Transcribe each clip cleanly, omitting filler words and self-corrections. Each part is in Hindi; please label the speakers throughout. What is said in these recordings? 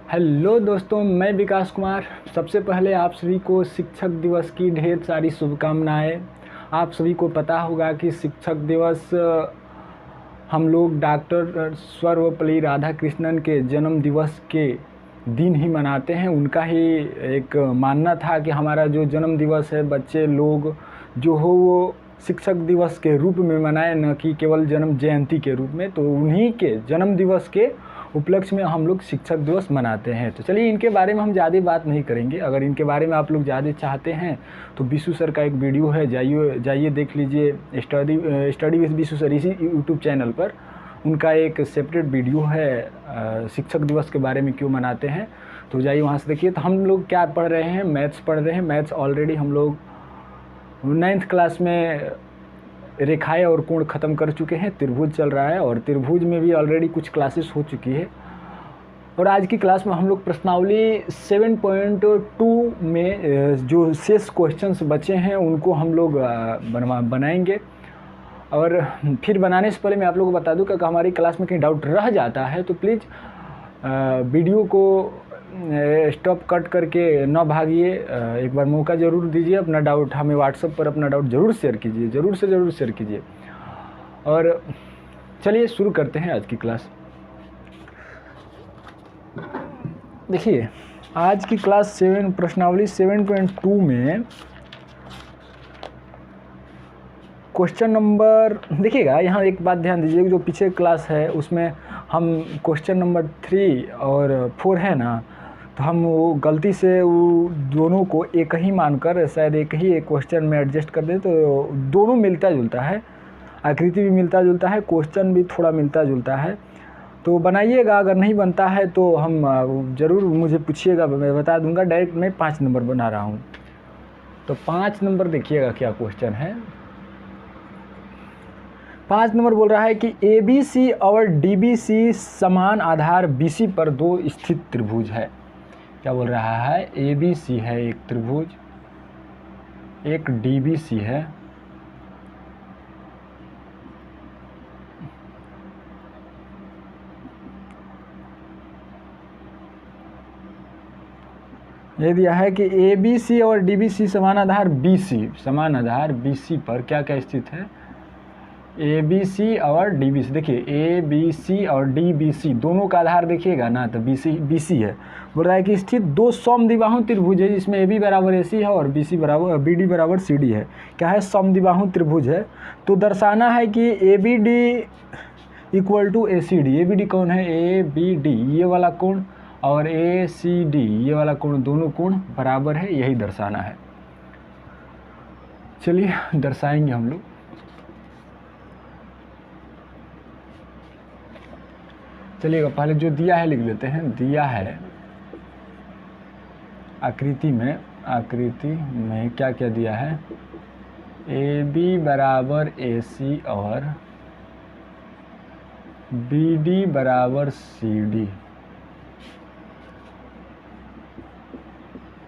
Speaker 1: हेलो दोस्तों, मैं विकास कुमार। सबसे पहले आप सभी को शिक्षक दिवस की ढेर सारी शुभकामनाएं। आप सभी को पता होगा कि शिक्षक दिवस हम लोग डॉक्टर सर्वपल्ली राधाकृष्णन के जन्म दिवस के दिन ही मनाते हैं। उनका ही एक मानना था कि हमारा जो जन्म दिवस है बच्चे लोग जो हो वो शिक्षक दिवस के रूप में मनाए, न कि केवल जन्म जयंती के रूप में। तो उन्हीं के जन्म दिवस के उपलक्ष्य में हम लोग शिक्षक दिवस मनाते हैं। तो चलिए इनके बारे में हम ज़्यादा बात नहीं करेंगे। अगर इनके बारे में आप लोग ज़्यादा चाहते हैं तो विशु सर का एक वीडियो है, जाइए देख लीजिए। स्टडी विद विशु सर, इसी यूट्यूब चैनल पर उनका एक सेपरेट वीडियो है शिक्षक दिवस के बारे में क्यों मनाते हैं। तो जाइए वहाँ से देखिए। तो हम लोग क्या पढ़ रहे हैं, मैथ्स पढ़ रहे हैं। मैथ्स ऑलरेडी हम लोग 9th क्लास में रेखाएं और कोण ख़त्म कर चुके हैं। त्रिभुज चल रहा है और त्रिभुज में भी ऑलरेडी कुछ क्लासेस हो चुकी है। और आज की क्लास में हम लोग प्रश्नावली 7.2 में जो शेष क्वेश्चंस बचे हैं उनको हम लोग बनाएंगे। और फिर बनाने से पहले मैं आप लोगों को बता दूं कि अगर हमारी क्लास में कहीं डाउट रह जाता है तो प्लीज़ वीडियो को स्टॉप कट करके न भागिए। एक बार मौका ज़रूर दीजिए, अपना डाउट हमें व्हाट्सएप पर अपना डाउट ज़रूर शेयर कीजिए, ज़रूर से ज़रूर शेयर कीजिए। और चलिए शुरू करते हैं आज की क्लास। देखिए आज की क्लास प्रश्नावली 7.2 में क्वेश्चन नंबर देखिएगा। यहाँ एक बात ध्यान दीजिए, जो पीछे क्लास है उसमें हम क्वेश्चन नंबर 3 और 4 है ना, तो हम वो गलती से वो दोनों को एक ही मानकर शायद एक ही एक क्वेश्चन में एडजस्ट कर दें। तो दोनों मिलता जुलता है, आकृति भी मिलता जुलता है, क्वेश्चन भी थोड़ा मिलता जुलता है। तो बनाइएगा, अगर नहीं बनता है तो हम ज़रूर मुझे पूछिएगा, मैं बता दूंगा। डायरेक्ट मैं 5 नंबर बना रहा हूँ। तो 5 नंबर देखिएगा क्या क्वेश्चन है। 5 नंबर बोल रहा है कि ABC और DBC समान आधार BC पर दो स्थित त्रिभुज है। क्या बोल रहा है? ABC है एक त्रिभुज, एक DBC है। ये दिया है कि ABC और DBC समान आधार BC पर क्या क्या स्थित है। ABC और DBC, देखिए ABC और DBC दोनों का आधार देखिएगा ना, तो BC है। बोल रहा है कि स्थित दो समद्विबाहु त्रिभुज है जिसमें AB बराबर AC है और BD बराबर CD है। क्या है? समद्विबाहु त्रिभुज है। तो दर्शाना है कि ABD equal to ACD। ABD कौन है? ABD ये वाला कोण और ACD ये वाला कोण, दोनों कोण बराबर है, यही दर्शाना है। चलिए दर्शाएंगे हम लोग। चलिएगा पहले जो दिया है लिख लेते हैं। दिया है आकृति में क्या क्या दिया है? AB बराबर AC और BD बराबर CD।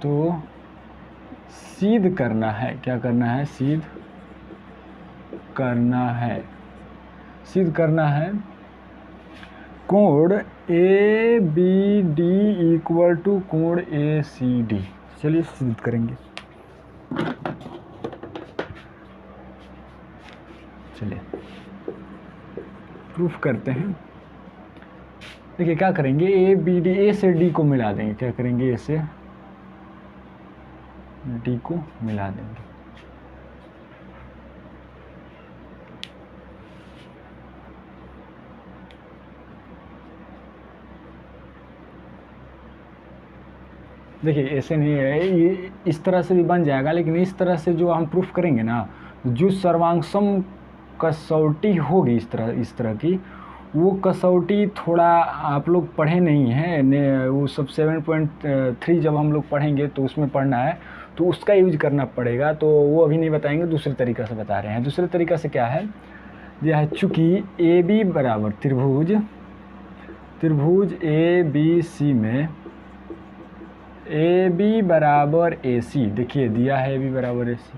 Speaker 1: तो सिद्ध करना है, क्या करना है? सिद्ध करना है कोण ABD इक्वल टू कोण ACD। चलिए सिद्ध करेंगे। चलिए प्रूफ करते हैं। देखिए क्या करेंगे, A से D को मिला देंगे। क्या करेंगे? A से D को मिला देंगे। देखिए ऐसे नहीं है, ये इस तरह से भी बन जाएगा, लेकिन इस तरह से जो हम प्रूफ करेंगे ना, जो सर्वांगसम कसौटी होगी इस तरह की, वो कसौटी थोड़ा आप लोग पढ़े नहीं हैं। वो सब 7.3 जब हम लोग पढ़ेंगे तो उसमें पढ़ना है, तो उसका यूज करना पड़ेगा। तो वो अभी नहीं बताएंगे, दूसरे तरीक़ा से बता रहे हैं। दूसरे तरीक़ा से क्या है? यह है चूँकि AB बराबर त्रिभुज ABC में AB बराबर AC, देखिए दिया है AB बराबर AC,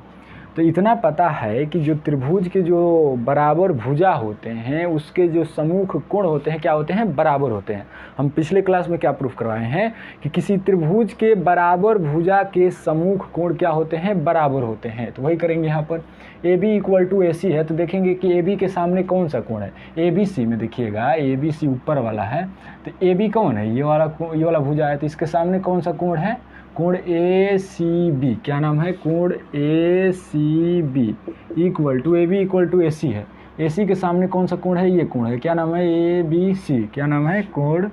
Speaker 1: तो इतना पता है कि जो त्रिभुज के जो बराबर भुजा होते हैं उसके जो सम्मुख कोण होते हैं क्या होते हैं, बराबर होते हैं। हम पिछले क्लास में क्या प्रूफ करवाए हैं कि किसी त्रिभुज के बराबर भुजा के सम्मुख कोण क्या होते हैं, बराबर होते हैं। तो वही करेंगे यहाँ पर AB इक्वल टू AC है, तो देखेंगे कि AB के सामने कौन सा कोण है, ABC में देखिएगा ABC ऊपर वाला है, तो AB कौन है, ये वाला भुजा है, तो इसके सामने कौन सा कोण है, कोण ACB। क्या नाम है, कोण ACB equal to AB equal to AC है। AC के सामने कौन सा कोण है, ये कोण है, क्या नाम है, ABC। क्या नाम है, कोण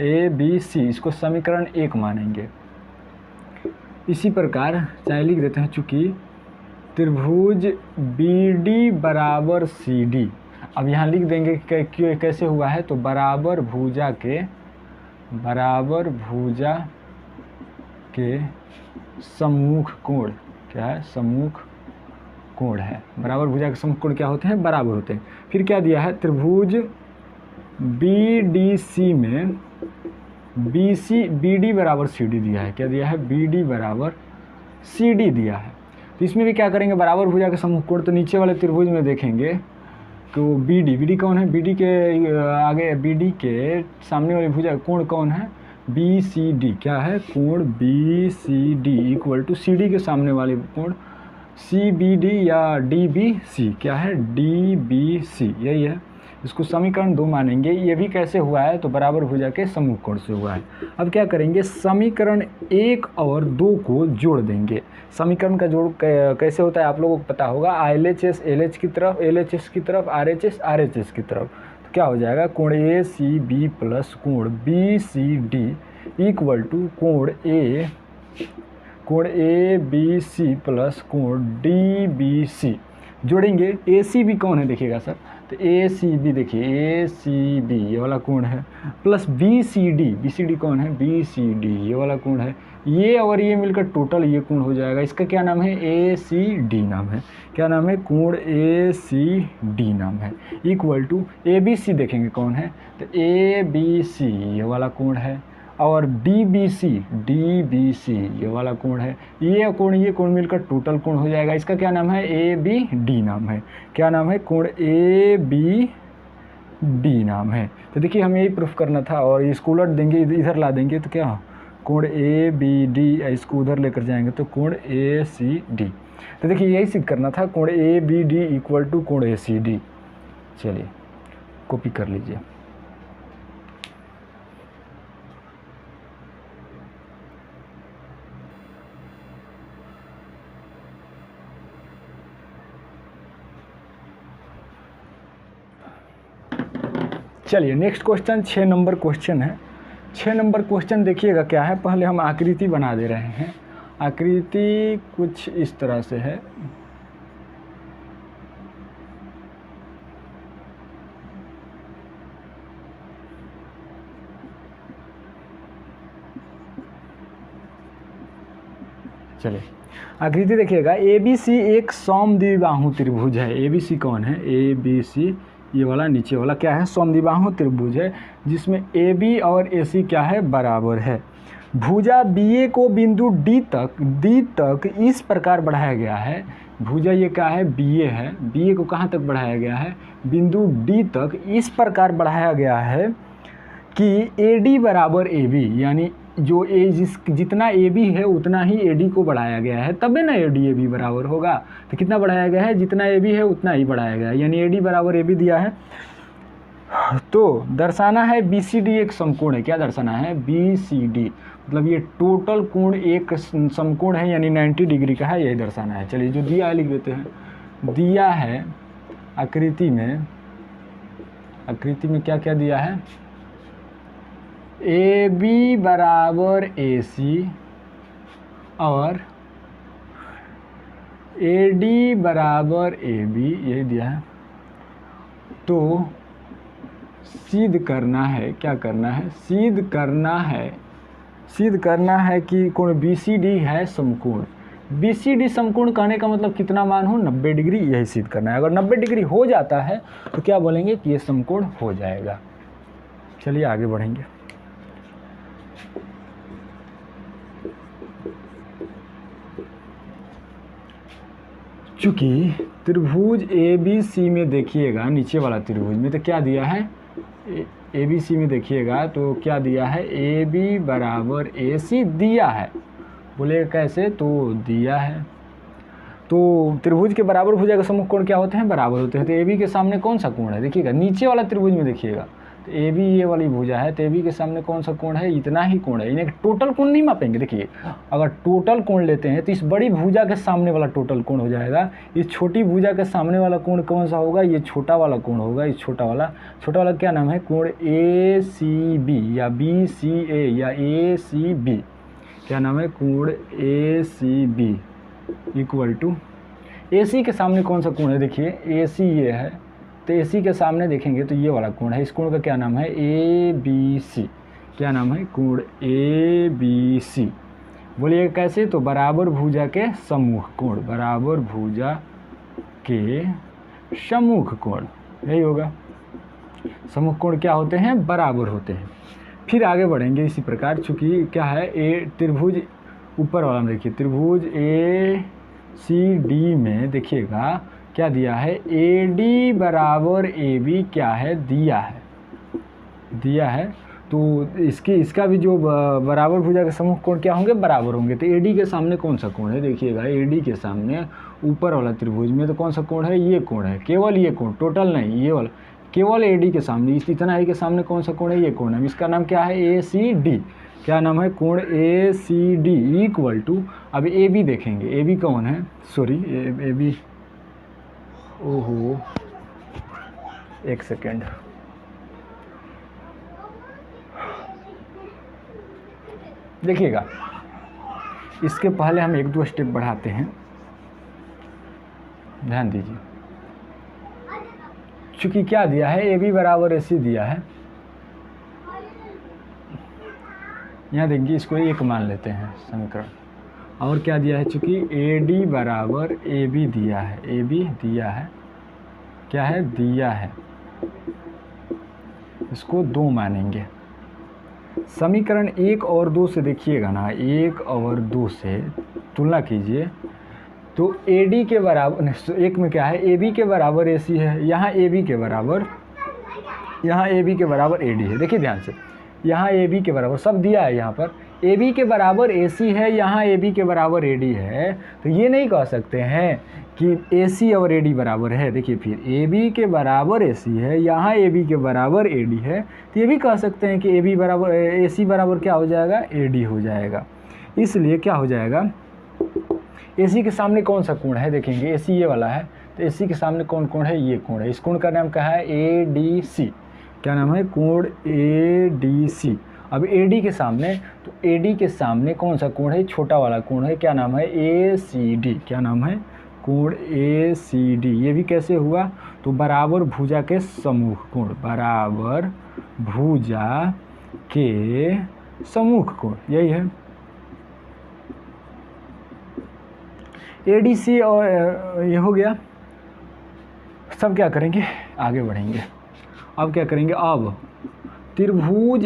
Speaker 1: ABC। इसको समीकरण 1 मानेंगे। इसी प्रकार चाहे लिख देते हैं, चूँकि त्रिभुज BD बराबर CD, अब यहाँ लिख देंगे कैसे हुआ है, तो बराबर भुजा के सम्मुख कोण क्या है, सम्मुख कोण है। बराबर भुजा के सम्मुख कोण क्या होते हैं, बराबर होते हैं। फिर क्या दिया है, त्रिभुज BDC में BD बराबर CD दिया है। क्या दिया है, BD बराबर CD दिया है। तो इसमें भी क्या करेंगे, बराबर भुजा के सम्मुख कोण, तो नीचे वाले त्रिभुज में देखेंगे तो BD कौन है, BD के आगे BD के सामने वाली भुजा कोण कौन है, BCD। क्या है, कोण BCD इक्वल टू CD के सामने वाले कोण CBD या DBC। क्या है, DBC, यही है। इसको समीकरण 2 मानेंगे। ये भी कैसे हुआ है, तो बराबर भुजा के सम्मुख कोण से हुआ है। अब क्या करेंगे, समीकरण 1 और 2 को जोड़ देंगे। समीकरण का जोड़ कैसे होता है आप लोगों को पता होगा, LHS LH की तरफ, LHS की तरफ, RHS RHS की तरफ। तो क्या हो जाएगा, कोण ACB प्लस कोण BCD इक्वल टू कोण ABC प्लस कोण DBC। जोड़ेंगे, ACB कौन है देखिएगा सर, तो ACB देखिए, ACB ये वाला कोण है, प्लस BCD कौन है, BCD ये वाला कोण है। ये और ये मिलकर टोटल ये कोण हो जाएगा। इसका क्या नाम है, ACD नाम है। क्या नाम है, कोण ACD नाम है। इक्वल टू ABC देखेंगे कौन है, तो ABC ये वाला कोण है, और DBC ये वाला कोण है। ये कोण मिलकर टोटल कोण हो जाएगा। इसका क्या नाम है, ABD नाम है। क्या नाम है, कोण ABD नाम है। तो देखिए हमें यही प्रूफ करना था, और इसको उलट देंगे, इधर ला देंगे, तो क्या कोण ABD, इसको उधर लेकर जाएंगे तो कोण ACD। तो देखिए यही सिद्ध करना था, कोण ABD इक्वल टू कोण ACD। चलिए कॉपी कर लीजिए। चलिए नेक्स्ट क्वेश्चन 6 नंबर क्वेश्चन है। 6 नंबर क्वेश्चन देखिएगा क्या है, पहले हम आकृति बना दे रहे हैं। आकृति कुछ इस तरह से है। चलिए आकृति देखिएगा, ABC एक समद्विबाहु त्रिभुज है। ABC कौन है, ABC ये वाला नीचे वाला क्या है, समद्विबाहु त्रिभुज है, जिसमें AB और AC क्या है, बराबर है। भुजा BA को बिंदु D तक इस प्रकार बढ़ाया गया है। भुजा ये क्या है, BA है, BA को कहाँ तक बढ़ाया गया है, बिंदु D तक इस प्रकार बढ़ाया गया है कि AD बराबर AB, यानी जो जितना AB है उतना ही AD को बढ़ाया गया है, तबे ना AD AB बराबर होगा। तो कितना बढ़ाया गया है, जितना AB है उतना ही बढ़ाया गया है, यानी AD बराबर AB दिया है। तो दर्शाना है BCD एक समकोण है। क्या दर्शाना है, BCD मतलब ये टोटल कोण एक समकोण है, यानी 90 डिग्री का है, यही दर्शाना है। चलिए जो दिया है लिख देते हैं। दिया है आकृति में क्या क्या दिया है, AB बराबर AC और AD बराबर AB, यही दिया है। तो सिद्ध करना है, क्या करना है, सिद्ध करना है कि कोण BCD है समकोण। BCD समकोण कहने का मतलब कितना मान हो, 90 डिग्री, यही सिद्ध करना है। अगर 90 डिग्री हो जाता है तो क्या बोलेंगे कि ये समकोण हो जाएगा। चलिए आगे बढ़ेंगे। चूँकि त्रिभुज ए बी सी में देखिएगा, नीचे वाला त्रिभुज में तो क्या दिया है, ए बी सी में देखिएगा तो क्या दिया है, ए बी बराबर ए सी दिया है। बोलिएगा कैसे, तो दिया है। तो त्रिभुज के बराबर भुजा के सम्मुख कोण क्या होते हैं, बराबर होते हैं। तो ए बी के सामने कौन सा कोण है, देखिएगा नीचे वाला त्रिभुज में देखिएगा तो ए बी ये वाली भुजा है, तो ए बी के सामने कौन सा कोण है, इतना ही कोण है। इन्हें टोटल कोण नहीं मापेंगे। देखिए अगर टोटल कोण लेते हैं तो इस बड़ी भुजा के सामने वाला टोटल कोण हो जाएगा, इस छोटी भुजा के सामने वाला कोण कौन सा होगा, ये छोटा वाला कोण होगा। इस छोटा वाला क्या नाम है, कोण ए सी बी या बी सी ए या ए सी बी, क्या नाम है, कोण ए सी बी इक्वल टू ए सी के सामने कौन सा कोण है, देखिए ए सी ये है, तो ए सी के सामने देखेंगे तो ये वाला कोण है। इस कोण का क्या नाम है, ए बी सी, क्या नाम है, कोण ए बी सी। बोलिएगा कैसे, तो बराबर भुजा के सम्मुख कोण, बराबर भुजा के सम्मुख कोण, यही होगा। सम्मुख कोण क्या होते हैं, बराबर होते हैं। फिर आगे बढ़ेंगे इसी प्रकार, चूँकि क्या है, ए त्रिभुज ऊपर वाला में देखिए, त्रिभुज ए सी डी में देखिएगा क्या दिया है, ए डी बराबर ए बी क्या है, दिया है। तो इसका भी जो बराबर भुजा के सम्मुख कोण क्या होंगे, बराबर होंगे। तो ए डी के सामने कौन सा कोण है, देखिएगा ए डी के सामने ऊपर वाला त्रिभुज में तो कौन सा कोण है, ये कोण है, केवल ये कोण, टोटल नहीं, ये वाला केवल ए डी के सामने, इतना ए के सामने कौन सा कोण है, ये कोण है। इसका नाम क्या है, ए सी डी, क्या नाम है, कोण ए सी डी इक्वल टू, अब ए बी देखेंगे, ए बी कौन है, सॉरी ए बी, ओहो एक सेकेंड, देखिएगा इसके पहले हम एक दो स्टेप बढ़ाते हैं, ध्यान दीजिए। चूँकि क्या दिया है, ए बी बराबर ए सी दिया है, यहाँ देखिए इसको एक मान लेते हैं समीकरण। और क्या दिया है, चूँकि ए डी बराबर ए बी दिया है, ए बी दिया है, क्या है, दिया है, इसको 2 मानेंगे। समीकरण 1 और 2 से देखिएगा ना, 1 और 2 से तुलना कीजिए तो ए डी के बराबर, एक में क्या है, ए बी के बराबर ए सी है, यहाँ ए बी के बराबर ए डी है। देखिए ध्यान से, यहाँ ए बी के बराबर सब दिया है, यहाँ पर ए बी के बराबर ए सी है, यहाँ ए बी के बराबर ए डी है। तो ये नहीं कह सकते हैं कि ए सी और ए डी बराबर है। देखिए फिर ए बी के बराबर ए सी है, यहाँ ए बी के बराबर ए डी है, तो ये भी कह सकते हैं कि ए बी बराबर ए सी बराबर क्या हो जाएगा, ए डी हो जाएगा। इसलिए क्या हो जाएगा, ए सी के सामने कौन सा कोण है, देखेंगे ए सी ये वाला है, तो ए सी के सामने कौन कोण है, ये कोण है। इस कोण का नाम क्या है, ए डी सी, क्या नाम है, कोण ए डी सी। अब ए डी के सामने, तो ए डी के सामने कौन सा कोण है, छोटा वाला कोण है, क्या नाम है, ए सी डी, क्या नाम है, कोण ए सी डी। ये भी कैसे हुआ, तो बराबर भुजा के सम्मुख कोण, बराबर भुजा के सम्मुख कोण, यही है। ए डी सी और ये हो गया। सब क्या करेंगे, आगे बढ़ेंगे। अब क्या करेंगे, अब त्रिभुज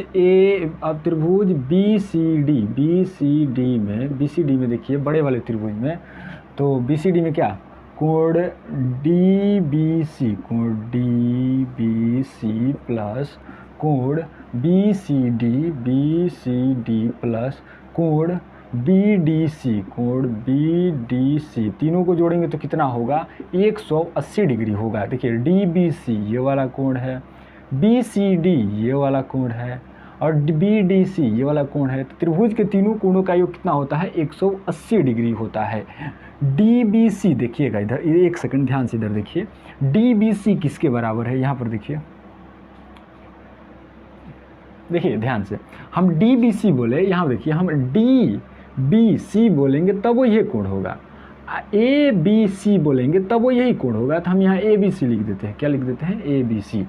Speaker 1: बी सी डी में देखिए, बड़े वाले त्रिभुज में, तो बी सी डी में क्या, कोण डी बी सी प्लस कोण बी सी डी प्लस कोण बी डी सी, तीनों को जोड़ेंगे तो कितना होगा, 180 डिग्री होगा। देखिए डी बी सी ये वाला कोण है, बी सी डी ये वाला कोण है, और बी डी सी ये वाला कोण है। तो त्रिभुज के तीनों कोणों का योग कितना होता है, 180 डिग्री होता है। डी बी सी देखिएगा, इधर एक सेकंड ध्यान से इधर देखिए, डी बी सी किसके बराबर है, यहाँ पर देखिए, ध्यान से, हम डी बी सी बोले, यहाँ देखिए हम डी बी सी बोलेंगे तब वो ये कोण होगा, ए बी सी बोलेंगे तब वो यही कोण होगा। तो हम यहाँ ए बी सी लिख देते हैं, क्या लिख देते हैं, ए बी सी। तो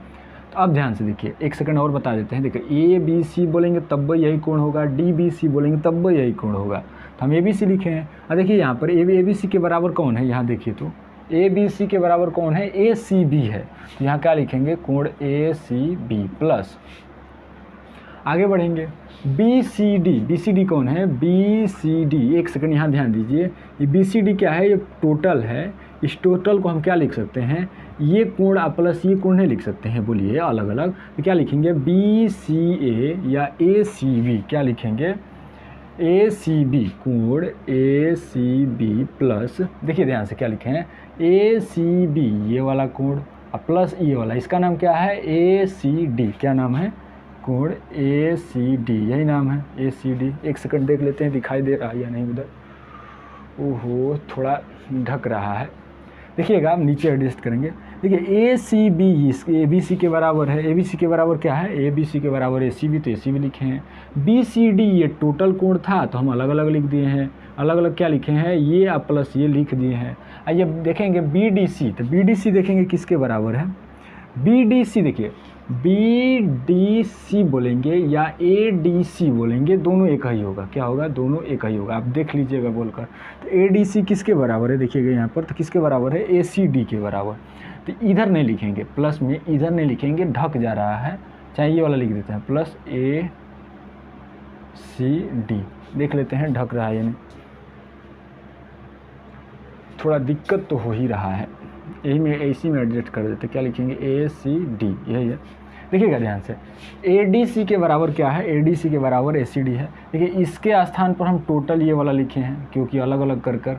Speaker 1: अब ध्यान से देखिए, एक सेकंड और बता देते हैं। देखिए ए बी सी बोलेंगे तब यही कोण होगा, डी बी सी बोलेंगे तब यही कोण होगा। तो हम ए बी सी लिखे हैं। और देखिए यहाँ पर ए बी सी के बराबर कौन है, यहाँ देखिए तो ए बी सी के बराबर कौन है, ए सी बी है। तो यहाँ क्या लिखेंगे, कोण ए सी बी प्लस, आगे बढ़ेंगे, बी सी डी कौन है, बी सी डी, एक सेकंड यहाँ ध्यान दीजिए, ये बी सी डी क्या है, ये टोटल है, इस टोटल को हम क्या लिख सकते हैं, ये कोण प्लस ये कोण नहीं लिख सकते हैं, बोलिए अलग अलग, तो क्या लिखेंगे BCA या ACB, क्या लिखेंगे ACB, कोण ACB प्लस, देखिए ध्यान से क्या लिखे हैं ACB ये वाला कोण प्लस ये वाला, इसका नाम क्या है ACD, क्या नाम है कोण ACD, यही नाम है ACD। एक सेकंड देख लेते हैं दिखाई दे रहा है या नहीं उधर, ओहो थोड़ा ढक रहा है, देखिएगा आप नीचे एडजस्ट करेंगे। देखिए ACB ABC के बराबर है, ABC के बराबर क्या है ABC के बराबर ACB, तो ACB लिखे हैं। BCD ये टोटल कोण था तो हम अलग अलग लिख दिए हैं, अलग अलग क्या लिखे हैं ये प्लस ये लिख दिए हैं। आइए देखेंगे BDC, तो BDC देखेंगे किसके बराबर है, BDC देखिए BDC बोलेंगे या ADC बोलेंगे, दोनों एक ही होगा, क्या होगा दोनों एक ही होगा, आप देख लीजिएगा बोलकर। तो ADC किसके बराबर है देखिएगा यहाँ पर, तो किसके बराबर है ACD के बराबर, तो इधर नहीं लिखेंगे प्लस में, इधर नहीं लिखेंगे ढक जा रहा है, चाहे ये वाला लिख देते हैं प्लस ACD, देख लेते हैं ढक रहा है यानी, थोड़ा दिक्कत तो हो ही रहा है, यही में इसी में एडजस्ट कर देते, क्या लिखेंगे ACD, यही है। देखिएगा ध्यान से ADC के बराबर क्या है, ADC के बराबर ACD है। देखिए इसके स्थान पर हम टोटल ये वाला लिखे हैं क्योंकि अलग अलग कर कर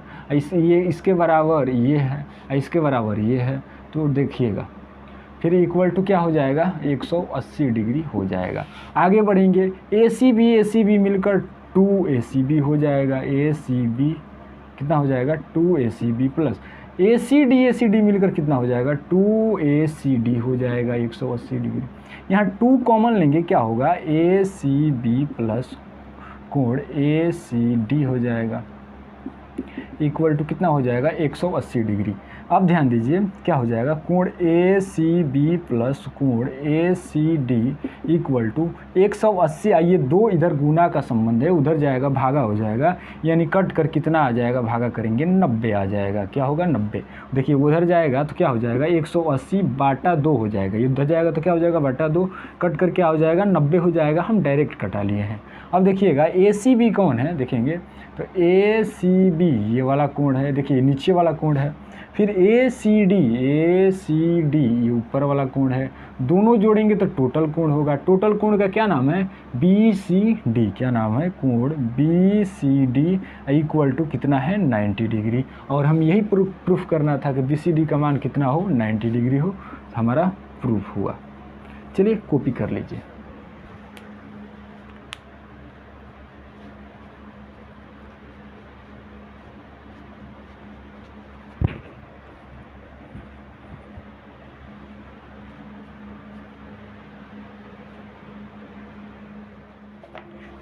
Speaker 1: ये इसके बराबर ये है, इसके बराबर ये है, तो देखिएगा फिर इक्वल टू क्या हो जाएगा 180 डिग्री हो जाएगा। आगे बढ़ेंगे ACB मिलकर 2ACB हो जाएगा, ACB कितना हो जाएगा 2ACB प्लस ACD मिलकर कितना हो जाएगा 2ACD हो जाएगा 180 डिग्री। यहाँ 2 कॉमन लेंगे क्या होगा ACB प्लस कोण ACD हो जाएगा इक्वल टू कितना हो जाएगा 180 डिग्री। अब ध्यान दीजिए क्या हो जाएगा कोण ACB प्लस कोण ACD इक्वल टू 180, आइए 2 इधर गुना का संबंध है, उधर जाएगा भागा हो जाएगा, यानी कट कर कितना आ जाएगा भागा करेंगे 90 आ जाएगा, क्या होगा 90। देखिए उधर जाएगा तो क्या हो जाएगा 180 बाटा 2 हो जाएगा, ये उधर जाएगा तो क्या हो जाएगा बाटा 2, कट कर क्या हो जाएगा 90 हो जाएगा, हम डायरेक्ट कटा लिए हैं। अब देखिएगा ACB कौन है देखेंगे तो ACB ये वाला कोण है, देखिए नीचे वाला कोण है, फिर ACD ये ऊपर वाला कोण है, दोनों जोड़ेंगे तो टोटल कोण होगा। टोटल कोण का क्या नाम है BCD, क्या नाम है कोण BCD इक्वल टू कितना है 90 डिग्री। और हम यही प्रूफ करना था कि BCD का मान कितना हो 90 डिग्री हो, हमारा प्रूफ हुआ। चलिए कॉपी कर लीजिए।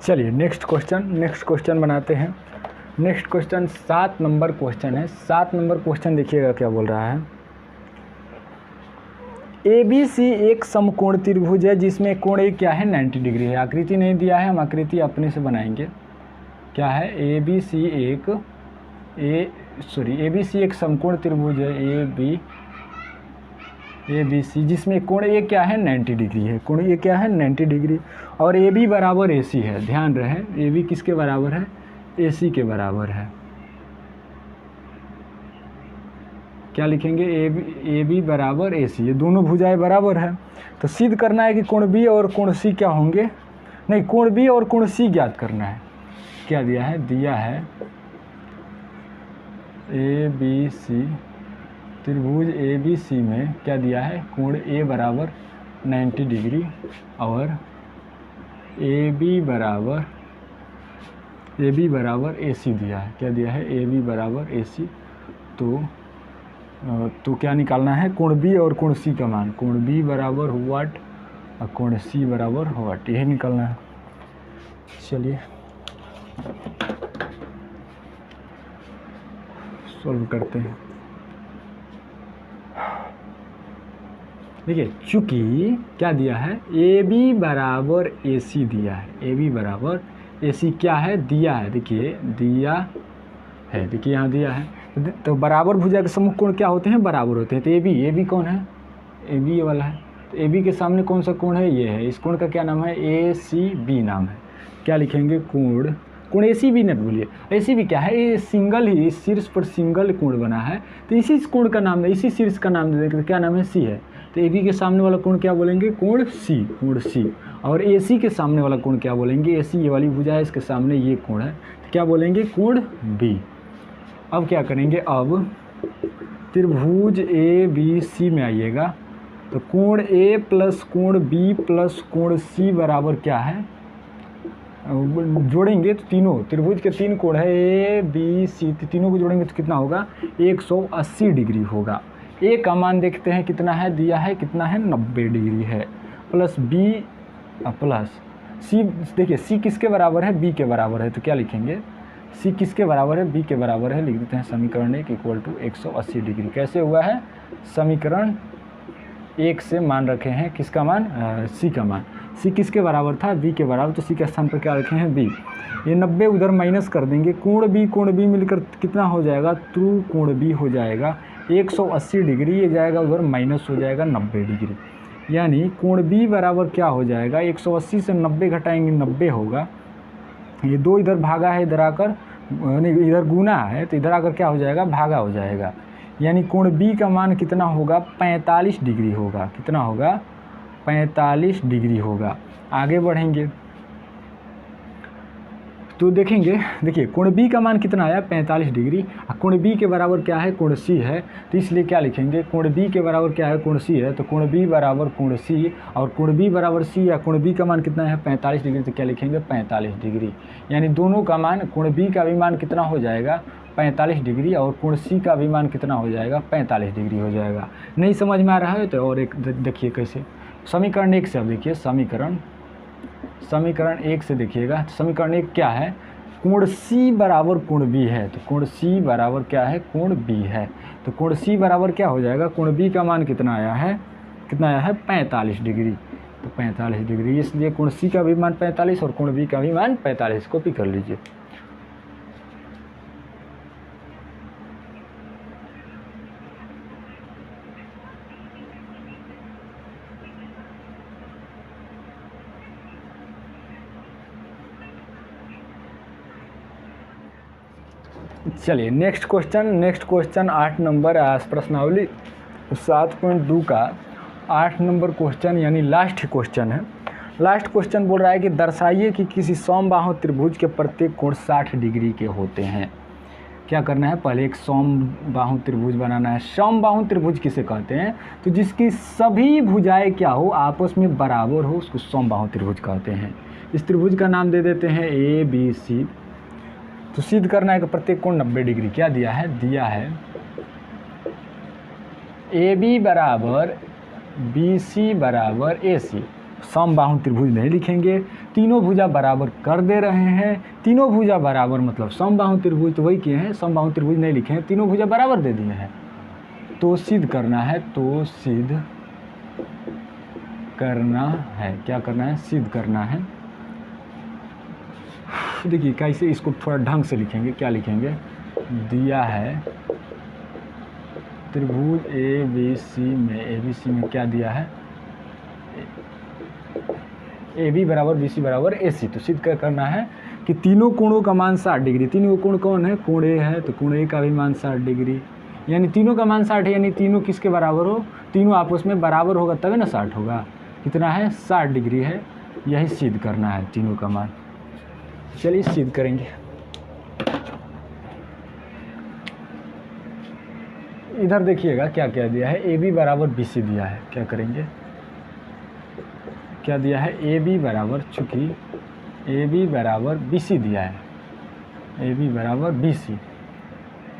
Speaker 1: चलिए नेक्स्ट क्वेश्चन बनाते हैं। नेक्स्ट क्वेश्चन 7 नंबर क्वेश्चन है। 7 नंबर क्वेश्चन देखिएगा क्या बोल रहा है। ABC एक समकोण त्रिभुज है जिसमें कोण A क्या है 90 डिग्री है। आकृति नहीं दिया है, हम आकृति अपने से बनाएंगे। क्या है ABC एक समकोण त्रिभुज है ABC जिसमें कोण A क्या है 90 डिग्री है। कोण A क्या है 90 डिग्री और AB बराबर AC है। ध्यान रहे AB किसके बराबर है AC के बराबर है। क्या लिखेंगे AB बराबर AC, ये दोनों भुजाएं बराबर है। तो सिद्ध करना है कि कोण B और कोण C क्या होंगे, नहीं कोण B और कोण C ज्ञात करना है। क्या दिया है ABC त्रिभुज ABC में क्या दिया है कोण A बराबर 90 डिग्री और AB बराबर AC दिया है। क्या दिया है AB बराबर AC। तो क्या निकालना है कोण B और कोण C का मान। कोण B बराबर व्हाट और कोण C बराबर व्हाट, यही निकालना है। चलिए सॉल्व करते हैं। देखिए चूँकि क्या दिया है AB बराबर AC दिया है, AB बराबर AC क्या है दिया है, देखिए दिया है, देखिए यहाँ दिया है। तो बराबर भुजा के सम्मुख कोण क्या होते हैं बराबर होते हैं। तो AB कौन है AB ये वाला है। तो AB के सामने कौन सा कोण है ये है। इस कोण का क्या नाम है ACB नाम है। क्या लिखेंगे कोण कोण AC भी मत बोलिए, AC भी क्या है, ये सिंगल ही शीर्ष पर सिंगल कोण बना है, तो इसी कोण का नाम, इसी शीर्ष का नाम दे देंगे, क्या नाम है, C है। तो AB के सामने वाला कोण क्या बोलेंगे, कोण C, कोण C। और AC के सामने वाला कोण क्या बोलेंगे, AC ये वाली भुजा है, इसके सामने ये कोण है, तो क्या बोलेंगे, कोण B। अब क्या करेंगे, अब त्रिभुज ABC में आइएगा, तो कोण A प्लस कोण B प्लस कोण C बराबर क्या है, जोड़ेंगे तो तीनों त्रिभुज के 3 कोण है A B C, तीनों को जोड़ेंगे तो कितना होगा, 180 डिग्री होगा। A का मान देखते हैं कितना है, दिया है कितना है, 90 डिग्री है, प्लस B प्लस C, देखिए C किसके बराबर है, B के बराबर है, तो क्या लिखेंगे, C किसके बराबर है, B के बराबर है, लिख देते हैं समीकरण 1 इक्वल टू 180 डिग्री। कैसे हुआ है, समीकरण 1 से मान रखे हैं, किसका मान, C का मान। C किसके बराबर था, B के बराबर, तो C के स्थान पर क्या रखे हैं, B। ये 90 उधर माइनस कर देंगे, कोण B मिलकर कितना हो जाएगा, त्रू कोण B हो जाएगा 180 डिग्री, ये जाएगा उधर माइनस हो जाएगा 90 डिग्री, यानी कोण B बराबर क्या हो जाएगा, 180 से 90 घटाएंगे 90 होगा, ये 2 इधर भागा है, इधर आकर इधर गुना है, तो इधर आकर क्या हो जाएगा, भागा हो जाएगा, यानी कोण B का मान कितना होगा, 45 डिग्री होगा, कितना होगा, 45 डिग्री होगा। आगे बढ़ेंगे तो देखेंगे, देखिए कोण B का मान कितना आया, 45 डिग्री, कोण B के बराबर क्या है, कोण C है, तो इसलिए क्या लिखेंगे, कोण B के बराबर क्या है, कोण C है, तो कोण B बराबर कोण C, और कोण B बराबर C या कोण B का मान कितना है, 45 डिग्री, तो क्या लिखेंगे, 45 डिग्री, यानी दोनों का मान, कोण B का भी मान कितना हो जाएगा, 45 डिग्री, और कोण C का भी मान कितना हो जाएगा, 45 डिग्री हो जाएगा। नहीं समझ में आ रहा है तो और एक देखिए कैसे, समीकरण 1 से अब देखिए, समीकरण 1 से देखिएगा, समीकरण 1 क्या है, कोण C बराबर कोण B है, तो कोण C बराबर क्या है, कोण B है, तो कोण C बराबर क्या हो जाएगा, कोण B का मान कितना आया है, 45 डिग्री, तो 45 डिग्री, इसलिए कोण C का भी मान 45 और कोण B का भी मान 45, कॉपी कर लीजिए। चलिए नेक्स्ट क्वेश्चन 8 नंबर प्रश्नावली 7.2 का 8 नंबर क्वेश्चन, यानी लास्ट क्वेश्चन है। लास्ट क्वेश्चन बोल रहा है कि दर्शाइए कि किसी समबाहु त्रिभुज के प्रत्येक कोण 60 डिग्री के होते हैं। क्या करना है, पहले एक समबाहु त्रिभुज बनाना है। समबाहु त्रिभुज किसे कहते हैं, तो जिसकी सभी भुजाएं क्या हो, आपस में बराबर हो, उसको समबाहु त्रिभुज कहते हैं। इस त्रिभुज का नाम दे देते हैं ABC। तो सिद्ध करना है कि प्रत्येक कोण 90 डिग्री, क्या दिया है, दिया है AB बराबर BC बराबर AC। समबाहु त्रिभुज नहीं लिखेंगे, तीनों भुजा बराबर कर दे रहे हैं, तीनों भुजा बराबर मतलब समबाहु त्रिभुज, तो वही किए हैं, समबाहु त्रिभुज नहीं लिखे हैं, तीनों भुजा बराबर दे दिए हैं। तो सिद्ध करना है, क्या करना है, सिद्ध करना है। देखिए कैसे इसको थोड़ा ढंग से लिखेंगे, क्या लिखेंगे, दिया है त्रिभुज ABC में क्या दिया है, AB बराबर BC बराबर AC। तो सिद्ध करना है कि तीनों कोणों का मान 60 डिग्री, तीनों कोण कौन है, कोण A है, तो कोण A का भी मान 60 डिग्री, यानी तीनों का मान 60 है, यानी तीनों किसके बराबर हो, तीनों आपस में बराबर होगा तभी ना 60 होगा, कितना है, 60 डिग्री है, यही सिद्ध करना है तीनों का मान। चलिए सिद्ध करेंगे। इधर देखिएगा क्या क्या दिया है, AB बराबर BC दिया है, क्या करेंगे, क्या दिया है, AB बराबर, चूँकि AB बराबर BC दिया है, AB बराबर BC,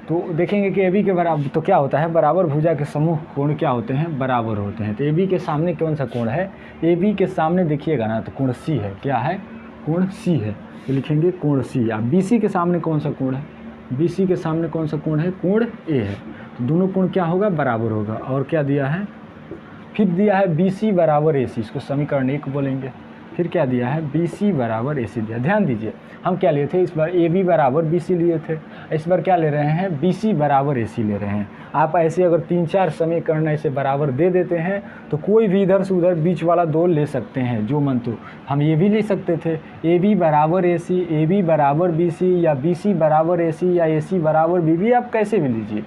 Speaker 1: तो देखेंगे कि AB के बराबर तो क्या होता है, बराबर भुजा के समूह कोण क्या होते हैं, बराबर होते हैं। तो AB के सामने कौन सा कोण है, AB के सामने देखिएगा ना, तो कोण C है, क्या है, कोण C है, तो लिखेंगे कोण C। अब BC के सामने कौन सा कोण है, BC के सामने कौन सा कोण है, कोण A है, तो दोनों कोण क्या होगा, बराबर होगा। और क्या दिया है, फिर दिया है BC बराबर AC, इसको समीकरण 1 बोलेंगे। फिर क्या दिया है, BC बराबर AC दिया। ध्यान दीजिए हम क्या लिए थे इस बार, AB बराबर BC लिए थे, इस बार क्या ले रहे हैं, BC बराबर AC ले रहे हैं। आप ऐसे अगर 3-4 समीकरण ऐसे बराबर दे देते हैं तो कोई भी इधर से उधर बीच वाला 2 ले सकते हैं जो मन तो। हम ये भी ले सकते थे AB बराबर AC, AB बराबर BC, या BC बराबर AC, या AC बराबर BB, आप कैसे भी लीजिए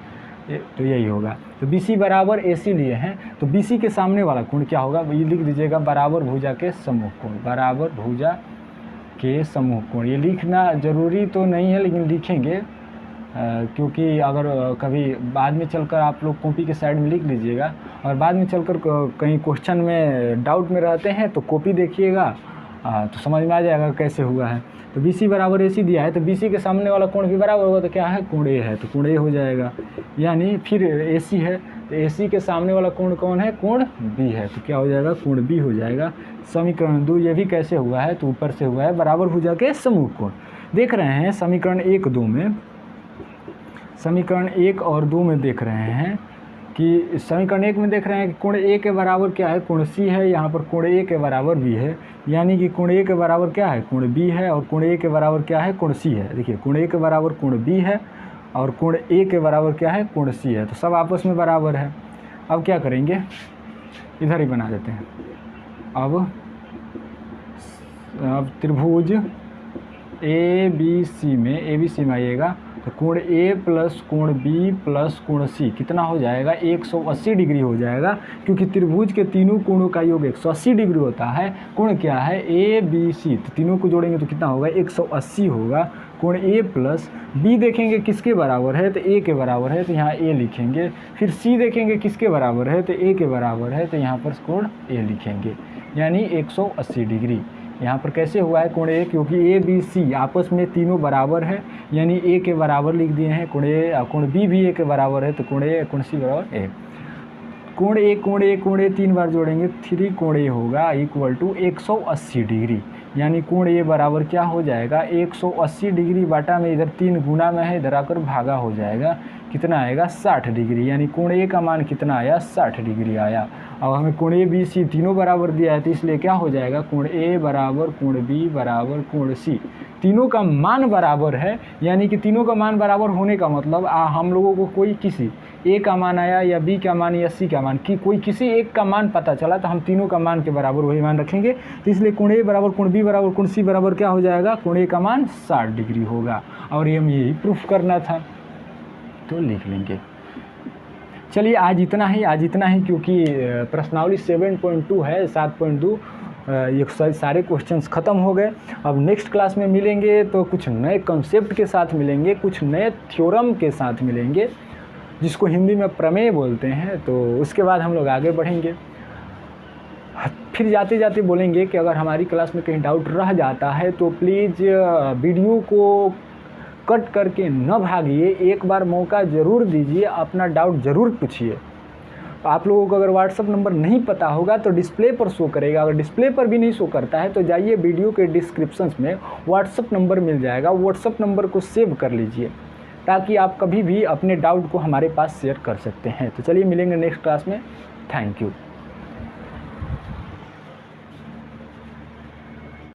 Speaker 1: तो यही होगा। तो BC बराबर AC लिए हैं तो BC के सामने वाला कोण क्या होगा, ये लिख दीजिएगा, बराबर भुजा के समूह कोण, बराबर भुजा के समूह कोण। ये लिखना ज़रूरी तो नहीं है लेकिन लिखेंगे क्योंकि अगर कभी बाद में चलकर आप लोग कॉपी के साइड में लिख लीजिएगा और बाद में चलकर कहीं क्वेश्चन में डाउट में रहते हैं तो कॉपी देखिएगा तो समझ में आ जाएगा कैसे हुआ है। तो BC बराबर AC दिया है तो BC के सामने वाला कोण भी बराबर होगा, तो क्या है, कोण A है, तो कोण A हो जाएगा। यानी फिर AC है तो AC के सामने वाला कोण कौन है, कोण B है, तो क्या हो जाएगा, कोण B हो जाएगा। समीकरण 2 ये भी कैसे हुआ है, तो ऊपर से हुआ है बराबर भुजा के समूह कोण। देख रहे हैं समीकरण 1-2 में, समीकरण 1 और 2 में देख रहे हैं कि समीकरण 1 में देख रहे हैं कि कोण A के बराबर क्या है, कोण C है, यहाँ पर कोण A के बराबर B है, यानी कि कोण A के बराबर क्या है, कोण B है, और कोण A के बराबर क्या है, कोण C है। देखिए कोण A के बराबर कोण B है और कोण A के बराबर क्या है, कोण C है, तो सब आपस में बराबर है। अब क्या करेंगे, इधर ही बना देते हैं। अब त्रिभुज ABC में आइएगा तो कोण A प्लस कोण B प्लस कोण C कितना हो जाएगा, 180 डिग्री हो जाएगा, क्योंकि त्रिभुज के तीनों कोणों का योग 180 डिग्री होता है। कोण क्या है, ABC, तो तीनों को जोड़ेंगे तो कितना होगा, 180 होगा। कोण A प्लस B देखेंगे किसके बराबर है, तो A के बराबर है, तो यहाँ A लिखेंगे। फिर C देखेंगे किसके बराबर है, तो A के बराबर है, तो यहाँ पर कोण A लिखेंगे, यानी 180 डिग्री। यहाँ पर कैसे हुआ है कोण A, क्योंकि ABC आपस में तीनों बराबर है, यानी A के बराबर लिख दिए हैं। कोण A, कोण B भी A के बराबर है, तो कोण A कोण C बराबर A। कोण A 3 बार जोड़ेंगे, 3 कोण A होगा इक्वल टू 180 डिग्री, यानी कोण A बराबर क्या हो जाएगा, 180 डिग्री बाटा में इधर 3 गुना में है, इधर आकर भागा हो जाएगा, कितना आएगा, 60 डिग्री, यानी कोण A का मान कितना आया, 60 डिग्री आया। अब हमें कोण ABC तीनों बराबर दिया है तो इसलिए क्या हो जाएगा, कोण A बराबर कोण B बराबर कोण C, तीनों का मान बराबर है। यानी कि तीनों का मान बराबर होने का मतलब हम लोगों को कोई किसी A का मान आया या B का मान या C का मान, कि कोई किसी एक का मान पता चला तो हम तीनों का मान के बराबर वही मान रखेंगे। तो इसलिए कोण A बराबर कोण B बराबर कोण C बराबर क्या हो जाएगा, कोण A का मान 60 डिग्री होगा, और हम यही प्रूफ करना था तो लिख लेंगे। चलिए आज इतना ही क्योंकि प्रश्नावली 7.2 है, 7.2 ये सारे क्वेश्चंस ख़त्म हो गए। अब नेक्स्ट क्लास में मिलेंगे तो कुछ नए कॉन्सेप्ट के साथ मिलेंगे, कुछ नए थ्योरम के साथ मिलेंगे, जिसको हिंदी में प्रमेय बोलते हैं। तो उसके बाद हम लोग आगे बढ़ेंगे। फिर जाते जाते बोलेंगे कि अगर हमारी क्लास में कहीं डाउट रह जाता है तो प्लीज़ वीडियो को कट करके न भागिए, एक बार मौका ज़रूर दीजिए, अपना डाउट ज़रूर पूछिए। आप लोगों को अगर व्हाट्सअप नंबर नहीं पता होगा तो डिस्प्ले पर शो करेगा, अगर डिस्प्ले पर भी नहीं शो करता है तो जाइए वीडियो के डिस्क्रिप्शन में व्हाट्सअप नंबर मिल जाएगा, व्हाट्सअप नंबर को सेव कर लीजिए ताकि आप कभी भी अपने डाउट को हमारे पास शेयर कर सकते हैं। तो चलिए मिलेंगे नेक्स्ट क्लास में। Thank you.